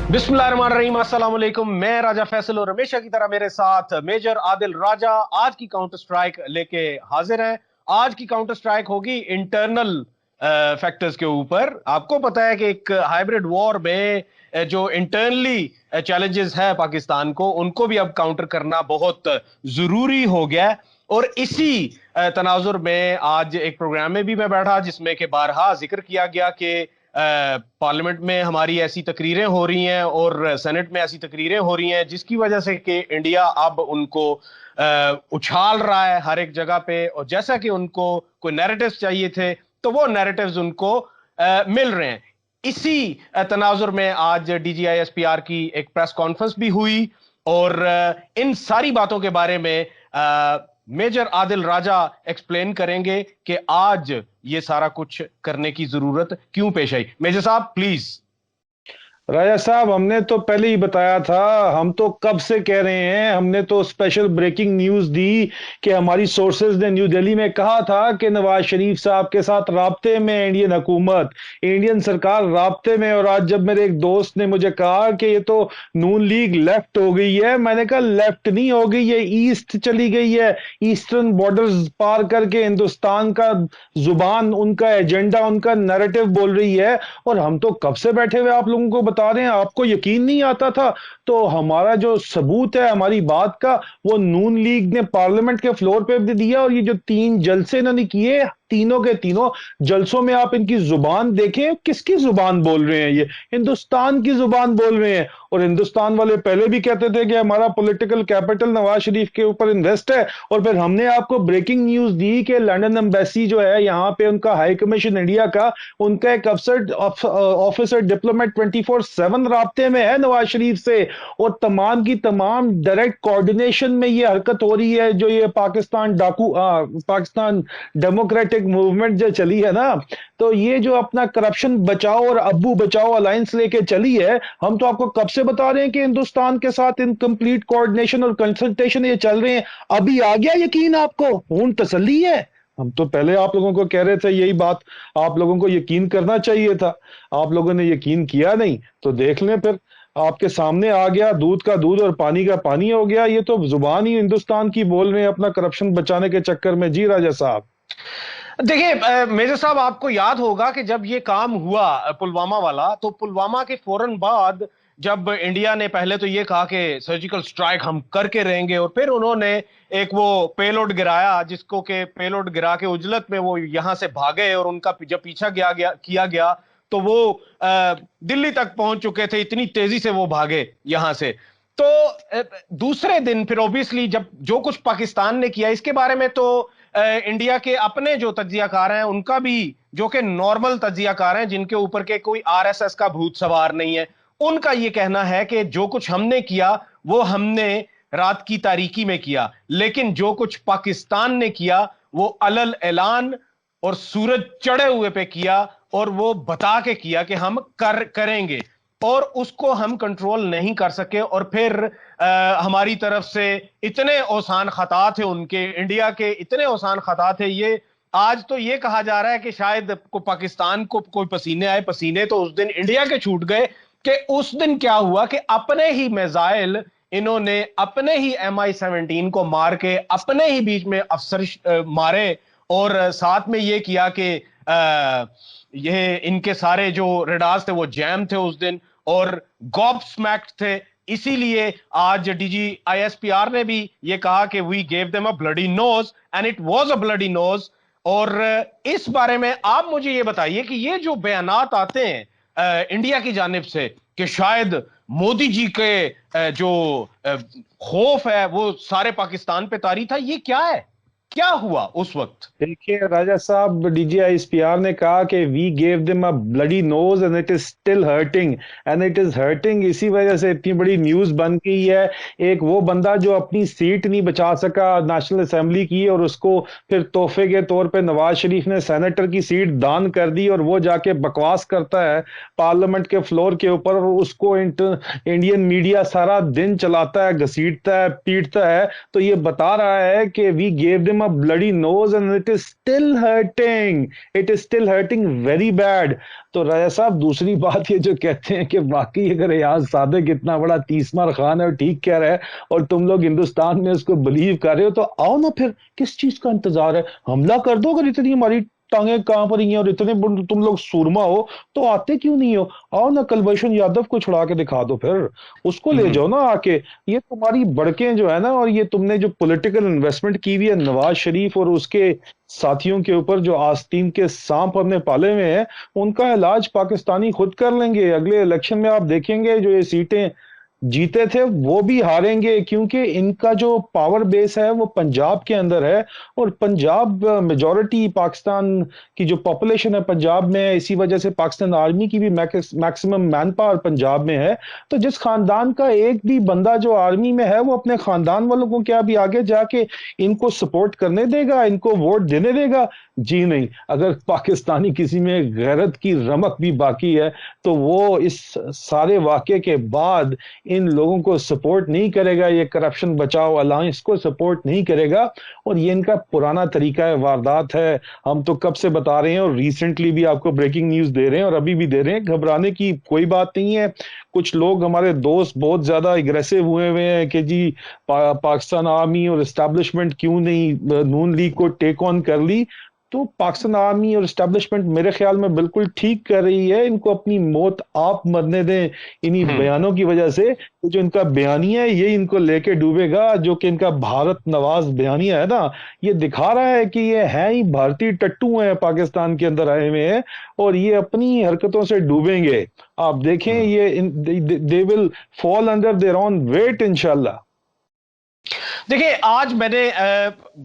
बिस्मिल्लाहिर्रहमानिर्रहीम, अस्सलाम वालेकुम। मैं राजा फैसल और हमेशा की तरह मेरे साथ मेजर आदिल राजा आज की काउंटर स्ट्राइक लेके हाजिर हैं। आज की काउंटर स्ट्राइक होगी इंटरनल फैक्टर्स के ऊपर। आपको पता है कि एक हाइब्रिड वॉर में जो इंटरनली चैलेंजेस है पाकिस्तान को, उनको भी अब काउंटर करना बहुत जरूरी हो गया है। और इसी तनाजुर में आज एक प्रोग्राम में भी मैं बैठा जिसमें कि बारहा जिक्र किया गया कि पार्लियामेंट में हमारी ऐसी तकरीरें हो रही हैं और सेनेट में ऐसी तकरीरें हो रही हैं जिसकी वजह से कि इंडिया अब उनको उछाल रहा है हर एक जगह पे, और जैसा कि उनको कोई नैरेटिव्स चाहिए थे तो वो नैरेटिव्स उनको मिल रहे हैं। इसी तनाजुर में आज डीजीआईएसपीआर की एक प्रेस कॉन्फ्रेंस भी हुई और इन सारी बातों के बारे में मेजर आदिल राजा एक्सप्लेन करेंगे कि आज ये सारा कुछ करने की जरूरत क्यों पेश आई। मेजर साहब प्लीज। राजा साहब, हमने तो पहले ही बताया था। हम तो कब से कह रहे हैं, हमने तो स्पेशल ब्रेकिंग न्यूज दी कि हमारी सोर्सेज ने न्यू दिल्ली में कहा था कि नवाज शरीफ साहब के साथ राब्ते में इंडियन हुकूमत, इंडियन सरकार राब्ते में। और आज जब मेरे एक दोस्त ने मुझे कहा कि ये तो नून लीग लेफ्ट हो गई है, मैंने कहा लेफ्ट नहीं हो गई, ये ईस्ट चली गई है। ईस्टर्न बॉर्डर्स पार करके हिंदुस्तान का जुबान, उनका एजेंडा, उनका नैरेटिव बोल रही है। और हम तो कब से बैठे हुए आप लोगों को बता रहे हैं, आपको यकीन नहीं आता था। तो हमारा जो सबूत है हमारी बात का, वो नून लीग ने पार्लियामेंट के फ्लोर पे भी दिया। और ये जो 3 जलसे इन्होंने किए, तीनों के तीनों जलसों में आप इनकी जुबान देखें, किसकी जुबान बोल रहे हैं? ये हिंदुस्तान की जुबान बोल रहे हैं। और हिंदुस्तान वाले पहले भी कहते थे कि हमारा पॉलिटिकल कैपिटल नवाज शरीफ के ऊपर इन्वेस्ट है। और फिर हमने आपको ब्रेकिंग न्यूज दी कि लंदन एम्बेसी जो है यहाँ पे, उनका हाई कमीशन इंडिया का, उनका एक अफसर ऑफिसर डिप्लोमेट 24/7 राब्ते में है नवाज शरीफ से। और तमाम की तमाम डायरेक्ट कोऑर्डिनेशन में ये हरकत हो रही है। जो ये पाकिस्तान डेमोक्रेटिक मूवमेंट जो चली है ना, तो ये जो अपना करप्शन बचाओ और अब्बू बचाओ अलायंस लेके चली है, हम तो आपको कब से बता रहे हैं कि हिंदुस्तान के साथ इन कंप्लीट कोऑर्डिनेशन और कंसल्टेशन ये चल रहे हैं। अभी आ गया यकीन आपको? खून तसल्ली है। हम तो पहले आप लोगों को कह रहे थे यही बात, आप लोगों को यकीन करना चाहिए था। आप लोगों ने यकीन किया नहीं, तो देख लें फिर, आपके सामने आ गया, दूध का दूध और पानी का पानी हो गया। ये तो जुबान ही हिंदुस्तान की बोल रहे हैं अपना करप्शन बचाने के चक्कर में। जी राजा साहब। देखिए मेजर साहब, आपको याद होगा कि जब ये काम हुआ पुलवामा वाला, तो पुलवामा के फौरन बाद जब इंडिया ने पहले तो ये कहा कि सर्जिकल स्ट्राइक हम करके रहेंगे, और फिर उन्होंने एक वो पेलोड गिराया जिसको के पेलोड गिरा के उजलत में वो यहां से भागे, और उनका जब पीछा किया गया तो वो दिल्ली तक पहुंच चुके थे, इतनी तेजी से वो भागे यहां से। तो दूसरे दिन फिर ऑब्वियसली जब जो कुछ पाकिस्तान ने किया, इसके बारे में तो इंडिया के अपने जो तज्जियाकार हैं उनका भी, जो कि नॉर्मल तज्जियाकार हैं जिनके ऊपर के कोई आरएसएस का भूत सवार नहीं है, उनका ये कहना है कि जो कुछ हमने किया वो हमने रात की तारीकी में किया, लेकिन जो कुछ पाकिस्तान ने किया वो अलल ऐलान और सूरज चढ़े हुए पे किया, और वो बता के किया कि हम करेंगे, और उसको हम कंट्रोल नहीं कर सके। और फिर हमारी तरफ से इतने ओसान खता थे, उनके इंडिया के इतने ओसान खता थे। ये आज तो ये कहा जा रहा है कि शायद को पाकिस्तान को कोई पसीने आए, पसीने तो उस दिन इंडिया के छूट गए। कि उस दिन क्या हुआ कि अपने ही मिसाइल इन्होंने अपने ही MI-17 को मार के अपने ही बीच में अफसर मारे, और साथ में ये किया कि ये इनके सारे जो रेडार्स थे वो जैम थे उस दिन, और गॉब स्मैक्ड थे। इसीलिए आज DGISPR ने भी ये कहा कि we gave them a bloody nose and it was a bloody nose. और इस बारे में आप मुझे ये बताइए कि ये जो बयानात आते हैं इंडिया की जानिब से कि शायद मोदी जी के जो खौफ है वो सारे पाकिस्तान पे तारी था, ये क्या है? क्या हुआ उस वक्त? देखिए राजा साहब, DGISPR ने कहा कि we gave them a bloody nose and it is still hurting, and it is hurting. इसी वजह से इतनी बड़ी न्यूज बन गई है। एक वो बंदा जो अपनी सीट नहीं बचा सका नेशनल असेंबली की, और उसको फिर तोहफे के तौर पे नवाज शरीफ ने सेनेटर की सीट दान कर दी, और वो जाके बकवास करता है पार्लियामेंट के फ्लोर के ऊपर, और उसको इंडियन मीडिया सारा दिन चलाता है, घसीटता है, पीटता है। तो ये बता रहा है कि we gave them him a bloody nose and it is still hurting. It is still hurting very bad. तो राजा साहब दूसरी बात ये जो कहते हैं कि वाकई अगर रियाज सादिक इतना बड़ा तीसमार खान है और ठीक कह रहा है और तुम लोग हिंदुस्तान में उसको बिलीव कर रहे हो, तो आओ ना फिर, किस चीज का इंतजार है? हमला कर दो, अगर इतनी हमारी टांगे कहां पर ही हैं और इतने तुम लोग सूरमा हो तो आते क्यों नहीं हो? आओ ना, कुलभूषण यादव को छुड़ा के दिखा दो, फिर उसको ले जाओ ना आके। ये तुम्हारी बड़कें जो है ना, और ये तुमने जो पॉलिटिकल इन्वेस्टमेंट की हुई है नवाज शरीफ और उसके साथियों के ऊपर, जो आस्तीन के सांप अपने पाले में है, उनका इलाज पाकिस्तानी खुद कर लेंगे। अगले इलेक्शन में आप देखेंगे जो ये सीटें जीते थे वो भी हारेंगे, क्योंकि इनका जो पावर बेस है वो पंजाब के अंदर है, और पंजाब मेजॉरिटी पाकिस्तान की जो पॉपुलेशन है पंजाब में है। इसी वजह से पाकिस्तान आर्मी की भी मैक्सिमम मैन पावर पंजाब में है। तो जिस खानदान का एक भी बंदा जो आर्मी में है वो अपने खानदान वालों को क्या भी आगे जाके इनको सपोर्ट करने देगा, इनको वोट देने देगा? जी नहीं। अगर पाकिस्तानी किसी में गैरत की रमक भी बाकी है तो वो इस सारे वाक़े के बाद इन लोगों को सपोर्ट नहीं करेगा, ये करप्शन बचाओ अलायंस को सपोर्ट नहीं करेगा। और ये इनका पुराना तरीका है, वारदात है। हम तो कब से बता रहे हैं और रिसेंटली भी आपको ब्रेकिंग न्यूज़ दे रहे हैं और अभी भी दे रहे हैं, घबराने की कोई बात नहीं है। कुछ लोग हमारे दोस्त बहुत ज्यादा एग्रेसिव हुए हुए हैं कि जी पाकिस्तान आर्मी और एस्टैब्लिशमेंट क्यों नहीं नून लीग को टेक ऑन कर ली। तो पाकिस्तान आर्मी और एस्टैब्लिशमेंट मेरे ख्याल में बिल्कुल ठीक कर रही है। इनको अपनी मौत आप मरने दें इन्हीं बयानों की वजह से। तो जो इनका बयानिया है ये इनको लेके डूबेगा, जो कि इनका भारत नवाज बयानिया है ना, ये दिखा रहा है कि ये है ही भारतीय टट्टू हैं, पाकिस्तान के अंदर आए हुए हैं और ये अपनी हरकतों से डूबेंगे। आप देखें, ये they will fall under their own wait इंशाल्लाह। देखिए, आज मैंने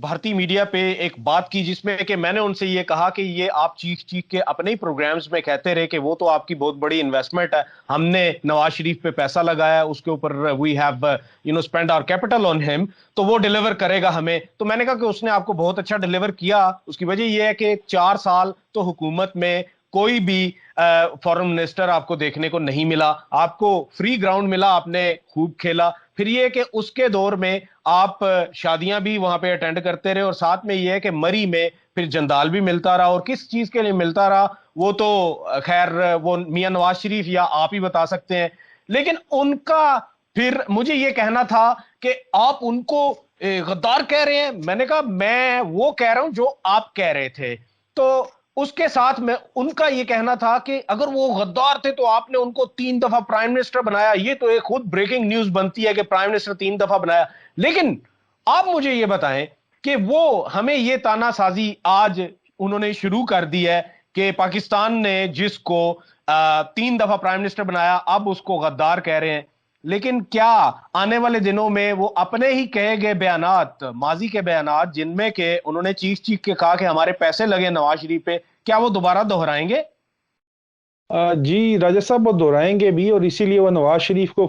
भारतीय मीडिया पे एक बात की जिसमें कि मैंने उनसे ये कहा कि ये आप चीख चीख के अपने ही प्रोग्राम्स में कहते रहे कि वो तो आपकी बहुत बड़ी इन्वेस्टमेंट है, हमने नवाज शरीफ पे पैसा लगाया, उसके ऊपर we have spend our capital on him, तो वो डिलीवर करेगा हमें। तो मैंने कहा कि उसने आपको बहुत अच्छा डिलीवर किया। उसकी वजह ये है कि 4 साल तो हुकूमत में कोई भी फॉरेन मिनिस्टर आपको देखने को नहीं मिला, आपको फ्री ग्राउंड मिला, आपने खूब खेला। फिर ये है कि उसके दौर में आप शादियां भी वहां पे अटेंड करते रहे और साथ में ये है कि मरी में फिर जंदाल भी मिलता रहा। और किस चीज के लिए मिलता रहा वो तो खैर वो मियां नवाज शरीफ या आप ही बता सकते हैं। लेकिन उनका फिर मुझे ये कहना था कि आप उनको गद्दार कह रहे हैं। मैंने कहा मैं वो कह रहा हूं जो आप कह रहे थे। तो उसके साथ में उनका यह कहना था कि अगर वो गद्दार थे तो आपने उनको 3 दफा प्राइम मिनिस्टर बनाया। ये तो एक खुद ब्रेकिंग न्यूज बनती है कि प्राइम मिनिस्टर 3 दफा बनाया। लेकिन आप मुझे ये बताएं कि वो हमें ये तानासाजी आज उन्होंने शुरू कर दी है कि पाकिस्तान ने जिसको 3 दफा प्राइम मिनिस्टर बनाया अब उसको गद्दार कह रहे हैं। लेकिन क्या आने वाले दिनों में वो अपने ही कहे गए बयानात, माजी के बयानात जिनमें के उन्होंने चीख चीख के कहा कि हमारे पैसे लगे नवाज शरीफ पे, क्या वो दोबारा दोहराएंगे? जी राजा साहब, वो दोहराएंगे भी और इसीलिए वो नवाज शरीफ को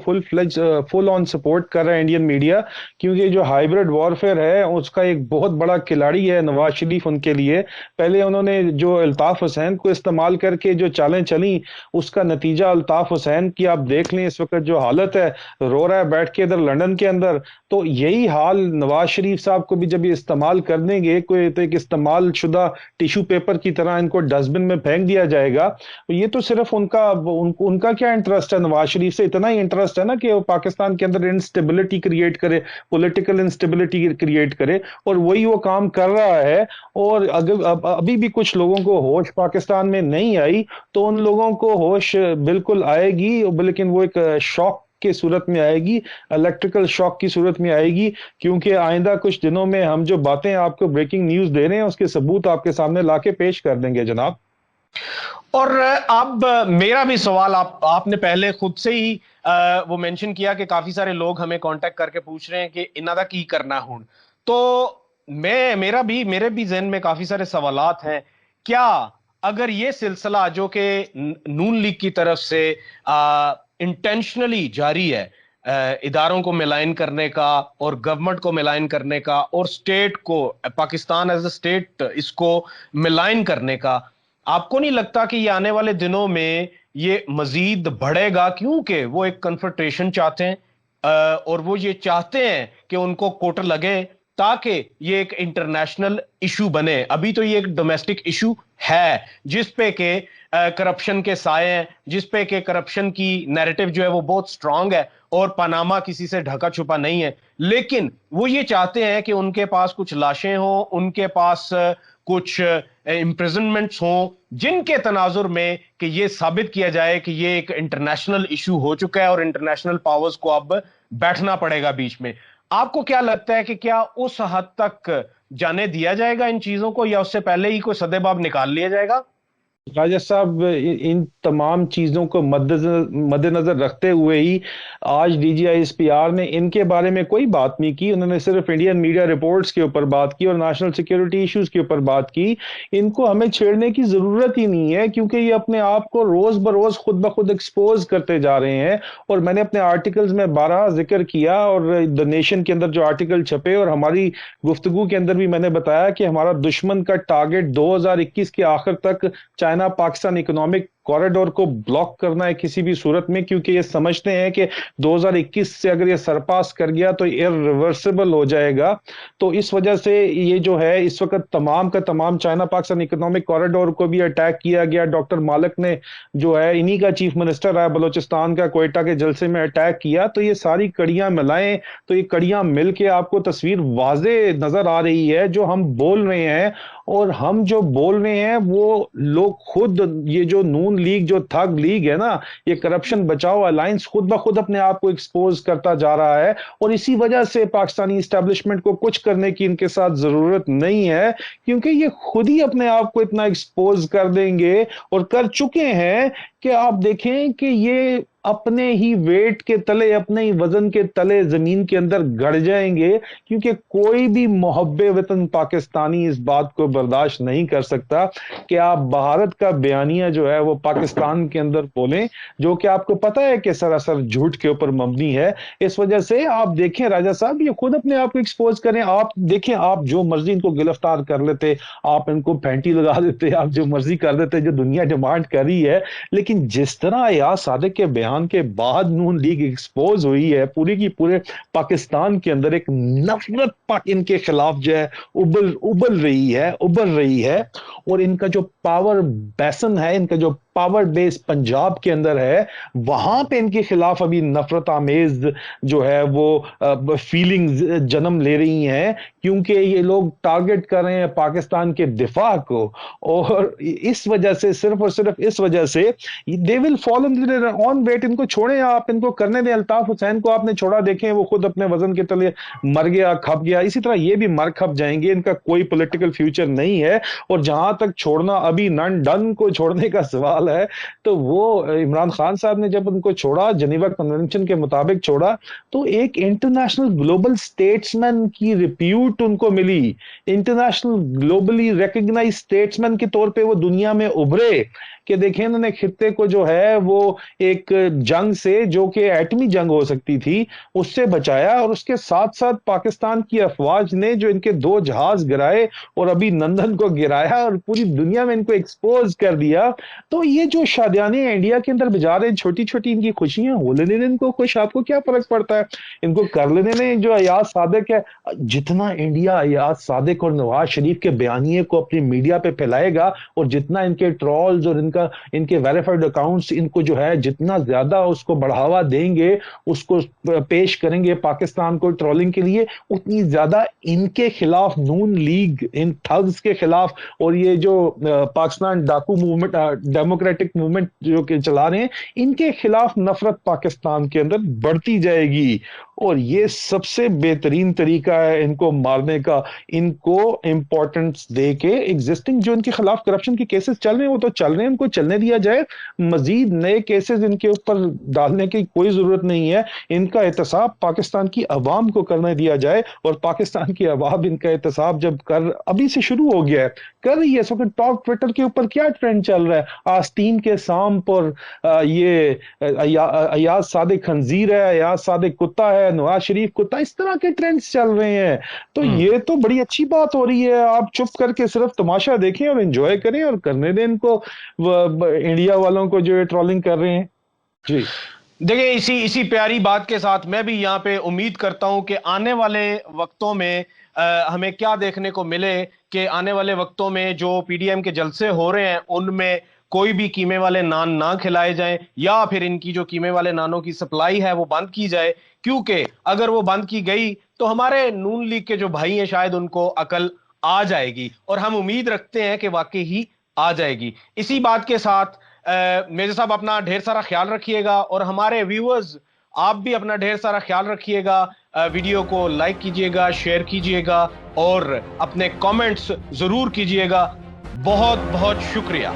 फुल ऑन सपोर्ट कर रहा है इंडियन मीडिया, क्योंकि जो हाइब्रिड वॉरफेयर है उसका एक बहुत बड़ा खिलाड़ी है नवाज शरीफ उनके लिए। पहले उन्होंने जो अल्ताफ हुसैन को इस्तेमाल करके जो चालें चली, उसका नतीजा अल्ताफ हुसैन की आप देख लें इस वक्त जो हालत है, रो रहा है बैठ के इधर लंदन के अंदर। तो यही हाल नवाज शरीफ साहब को भी जब ये इस्तेमाल कर देंगे, कोई तो एक इस्तेमाल शुदा टिश्यू पेपर की तरह इनको डस्टबिन में फेंक दिया जाएगा। ये तो सिर्फ उनका क्या इंटरेस्ट है, नवाज शरीफ से इतना ही इंटरेस्ट है ना कि वो पाकिस्तान के अंदर इंस्टेबिलिटी क्रिएट करे, पॉलिटिकल इंस्टेबिलिटी क्रिएट करे, और वही वो काम कर रहा है। और अगर अभी भी कुछ लोगों को होश पाकिस्तान में नहीं आई तो उन लोगों को होश बिल्कुल आएगी, लेकिन वो एक शॉक की सूरत में आएगी, इलेक्ट्रिकल शॉक की सूरत में आएगी। क्योंकि आइंदा कुछ दिनों में हम जो बातें आपको ब्रेकिंग न्यूज दे रहे हैं उसके सबूत आपके सामने लाके पेश कर देंगे जनाब। और अब मेरा भी सवाल, आपने पहले खुद से ही वो मेंशन किया कि काफी सारे लोग हमें कांटेक्ट करके पूछ रहे हैं कि इन्हां दा की करना हुण। तो मेरे भी ज़हन में काफी सारे सवालात हैं। क्या अगर ये सिलसिला जो कि नून लीग की तरफ से इंटेंशनली जारी है, इदारों को मिलाइन करने का और गवर्नमेंट को मिलाइन करने का और स्टेट को, पाकिस्तान एज अ स्टेट इसको मिलाइन करने का, आपको नहीं लगता कि ये आने वाले दिनों में ये मजीद बढ़ेगा? क्योंकि वो एक कन्फ्रंटेशन चाहते हैं और वो ये चाहते हैं कि उनको कोटर लगे تاکہ یہ ایک انٹرنیشنل ایشو بنے. ابھی تو یہ ایک ڈومیسٹک ایشو ہے جس پہ کہ کرپشن کے سائے ہیں, جس پہ کہ کرپشن کی نیریٹو جو ہے وہ بہت سٹرونگ ہے, اور پاناما کسی سے ڈھکا چھپا نہیں ہے. لیکن وہ یہ چاہتے ہیں کہ ان کے پاس کچھ لاشیں ہوں, ان کے پاس کچھ امپریزنمنٹس ہوں, جن کے تناظر میں کہ یہ ثابت کیا جائے کہ یہ ایک انٹرنیشنل ایشو ہو چکا ہے اور انٹرنیشنل پاورز کو اب بیٹھنا پڑے گا بیچ میں. آپ کو کیا لگتا ہے کہ کیا اس حد تک جانے دیا جائے گا ان چیزوں کو, یا اس سے پہلے ہی کوئی سدے باب نکال لیا جائے گا؟ راجہ صاحب ان تمام چیزوں کو مد نظر رکھتے ہوئے ہی آج D G I S P R نے ان کے بارے میں کوئی بات نہیں کی. انہوں نے صرف انڈین میڈیا رپورٹس کے اوپر بات کی اور نیشنل سیکیورٹی ایشوز کے اوپر بات کی. ان کو ہمیں چھیڑنے کی ضرورت ہی نہیں ہے, کیونکہ یہ اپنے آپ کو روز بروز خود بخود ایکسپوز کرتے جا رہے ہیں. اور میں نے اپنے آرٹیکلز میں بارہا ذکر کیا, اور دا نیشن کے اندر جو آرٹیکل چھپے اور ہماری گفتگو کے اندر بھی میں نے بتایا کہ ہمارا دشمن کا ٹارگٹ 2021 کے آخر تک چائنا پاکستان اکنامک کوریڈور کو بلاک کرنا ہے کسی بھی صورت میں, کیونکہ یہ سمجھتے ہیں کہ 2021 سے اگر یہ سرپاس کر گیا تو irreversible ہو جائے گا. تو اس وجہ سے یہ جو ہے اس وقت تمام کا تمام چائنا پاکستان اکنامک کوریڈور کو بھی اٹیک کیا گیا. ڈاکٹر مالک نے جو ہے انہی کا چیف منسٹر ہے بلوچستان کا, کوئٹہ کے جلسے میں اٹیک کیا. تو یہ ساری کڑیاں ملائیں تو یہ کڑیاں مل کے آپ کو تصویر واضح نظر آ رہی ہے. جو ہم بول رہے ہیں اور ہم جو بول رہے ہیں وہ لوگ خود, یہ جو نون لیگ جو تھگ لیگ ہے نا, یہ کرپشن بچاؤ الائنس خود بخود اپنے آپ کو ایکسپوز کرتا جا رہا ہے. اور اسی وجہ سے پاکستانی اسٹیبلشمنٹ کو کچھ کرنے کی ان کے ساتھ ضرورت نہیں ہے, کیونکہ یہ خود ہی اپنے آپ کو اتنا ایکسپوز کر دیں گے اور کر چکے ہیں کہ آپ دیکھیں کہ یہ اپنے ہی ویٹ کے تلے, اپنے ہی وزن کے تلے زمین کے اندر گڑ جائیں گے. کیونکہ کوئی بھی محب وطن پاکستانی اس بات کو برداشت نہیں کر سکتا کہ آپ بھارت کا بیانیہ جو ہے وہ پاکستان کے اندر بولیں, جو کہ آپ کو پتہ ہے کہ سراسر جھوٹ کے اوپر مبنی ہے. اس وجہ سے آپ دیکھیں راجہ صاحب, یہ خود اپنے آپ کو ایکسپوز کریں. آپ دیکھیں, آپ جو مرضی ان کو گرفتار کر لیتے, آپ ان کو پینٹی لگا دیتے, آپ جو مرضی کر دیتے, جو دنیا ڈیمانڈ کر رہی ہے. لیکن جس طرح ایاز صادق کے بیان کے بعد نون لیگ ایکسپوز ہوئی ہے, پوری کی پورے پاکستان کے اندر ایک نفرت ان کے خلاف جو ہے ابل رہی ہے. اور ان کا جو پاور بیسن ہے, ان کا جو پاور بیس پنجاب کے اندر ہے, وہاں پہ ان کے خلاف ابھی نفرت آمیز جو ہے وہ فیلنگز جنم لے رہی ہیں, کیونکہ یہ لوگ ٹارگٹ کر رہے ہیں پاکستان کے دفاع کو. اور اس وجہ سے, صرف اور صرف اس وجہ سے they will fall in their own weight. ان کو چھوڑیں, آپ ان کو کرنے دیں. الطاف حسین کو آپ نے چھوڑا, دیکھیں وہ خود اپنے وزن کے تلے مر گیا, کھپ گیا. اسی طرح یہ بھی مر کھپ جائیں گے, ان کا کوئی پولیٹیکل فیوچر نہیں ہے. اور جہاں تک چھوڑنا ابھی نن ڈن کو چھوڑنے کا سوال ہے, تو وہ عمران خان صاحب نے جب ان کو چھوڑا, جنیوا کنونشن کے مطابق چھوڑا, تو ایک انٹرنیشنل گلوبل سٹیٹسمین کی ریپیوٹ ان کو ملی. انٹرنیشنل گلوبلی ریکگنائز سٹیٹسمین کے طور پہ وہ دنیا میں ابھرے کہ دیکھیں انہوں نے خطے کو جو ہے وہ ایک جنگ سے, جو کہ ایٹمی جنگ ہو سکتی تھی, اس سے بچایا. اور اس کے ساتھ ساتھ پاکستان کی افواج نے جو ان کے 2 جہاز گرائے اور ابھی نندن کو گرایا اور پوری دنیا میں ان کو ایکسپوز کر دیا. تو یہ جو شادیانے انڈیا کے اندر بجا رہے ہیں, چھوٹی چھوٹی ان کی خوشیاں ہو لینے دیں ان کو خوش, آپ کو کیا فرق پڑتا ہے, ان کو کر لینے دیں. جو ایاز صادق ہے, جتنا انڈیا ایاز صادق اور نواز شریف کے بیانیے کو اپنی میڈیا پہ پھیلائے گا, اور جتنا ان کے ٹرولز اور ان کے ویریفائڈ اکاؤنٹس ان کو جو ہے جتنا زیادہ اس کو بڑھاوا دیں گے, اس کو پیش کریں گے پاکستان کو ٹرولنگ کے لیے, اتنی زیادہ ان کے خلاف نون لیگ, ان تھگز کے خلاف, اور یہ جو پاکستان ڈاکو موومنٹ, ڈیموکریٹک موومنٹ جو کہ چلا رہے ہیں, ان کے خلاف نفرت پاکستان کے اندر بڑھتی جائے گی. اور یہ سب سے بہترین طریقہ ہے ان کو مارنے کا. ان کو امپورٹنس دے کے ایگزسٹنگ جو ان کے خلاف کرپشن کے کیسز چل رہے ہیں وہ تو چل رہے ہیں, ان کو چلنے دیا جائے. مزید نئے کیسز ان کے اوپر ڈالنے کی کوئی ضرورت نہیں ہے. ان کا احتساب پاکستان کی عوام کو کرنے دیا جائے, اور پاکستان کی عوام ان کا احتساب جب ابھی سے شروع ہو گیا ہے, کر رہی ہے. اس وقت ٹاک ٹویٹر کے اوپر کیا ٹرینڈ چل رہا ہے, آستین کے سانپ, اور یہ ایاز صادق خنزیر ہے, ایاز صادق کتا ہے, نواز شریف کتا, اس طرح کے ٹرینڈز چل رہے ہیں. تو یہ تو بڑی اچھی بات ہو رہی ہے. آپ چپ کر کے صرف تماشا دیکھیں اور انجوائے کریں, اور کرنے دیں ان کو, انڈیا والوں کو جو ٹرولنگ کر رہے ہیں. جی دیکھیں, اسی پیاری بات کے ساتھ میں بھی یہاں پہ امید کرتا ہوں کہ آنے والے وقتوں میں ہمیں کیا دیکھنے کو ملے کہ آنے والے وقتوں میں جو پی ڈی ایم کے جلسے ہو رہے ہیں ان میں کوئی بھی قیمے والے نان نہ کھلائے جائیں، یا پھر ان کی جو قیمے والے نانوں کی سپلائی ہے وہ بند کی جائے، کیونکہ اگر وہ بند کی گئی تو ہمارے نون لیگ کے جو بھائی ہیں شاید ان کو عقل آ جائے گی، اور ہم امید رکھتے ہیں کہ واقعی ہی آ جائے گی۔ اسی بات کے ساتھ میرزا صاحب اپنا ڈھیر سارا خیال رکھیے گا، اور ہمارے ویورز آپ بھی اپنا ڈھیر سارا خیال رکھیے گا۔ ویڈیو کو لائک کیجئے گا، شیئر کیجئے گا، اور اپنے کامنٹس ضرور کیجئے گا۔ بہت بہت شکریہ۔